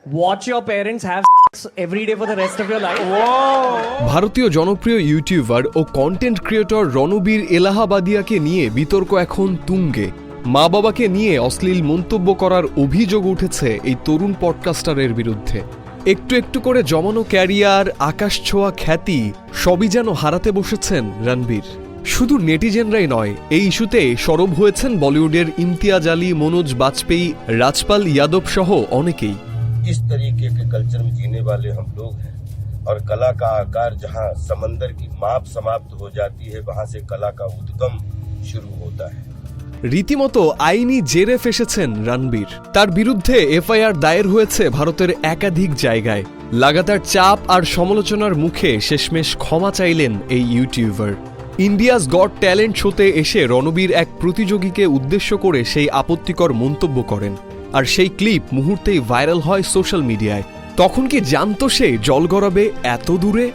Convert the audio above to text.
watch your parents have every day for the rest of your life. ভারতীয় জনপ্রিয় YouTuber ও content creator Ranbir এলাহাবাদিয়াকে নিয়ে বিতর্ক এখন তুঙ্গে। মা বাবাকে নিয়ে অশ্লীল মন্তব্য করার অভিযোগ উঠেছে এই তরুণ পডকাস্টারের বিরুদ্ধে। একটু একটু করে জমানো ক্যারিয়ার, আকাশছোঁয়া খ্যাতি সবই যেন হারাতে বসেছেন রণবীর। শুধু নেটিজেনরাই নয়, এই ইস্যুতে সরব হয়েছেন বলিউডের ইমতিয়াজ আলী, মনোজ বাজপেয়ী, রাজপাল यादव সহ অনেকেই। इस तरीके के कल्चर में जीने वाले हम लोग हैं और कला का आकार जहां समंदर की माप समाप्त हो जाती है, वहां से कला का उद्गम शुरू होता है। রীতিমতো আইনি জেরে ফেসেছেন রণবীর। তার বিরুদ্ধে এফআইআর দায়ের হয়েছে ভারতের একাধিক জায়গায়। লাগাতার চাপ আর সমালোচনার মুখে শেষমেশ ক্ষমা চাইলেন এই ইউটিউবার। ইন্ডিয়াস গট ট্যালেন্ট শোতে এসে রণবীর এক প্রতিযোগীকে উদ্দেশ্য করে সেই আপত্তিকর মন্তব্য করেন, আর সেই ক্লিপ মুহূর্তেই ভাইরাল হয় সোশ্যাল মিডিয়ায়। তখন কি জানতো সে জল গড়াবে এত দূরে?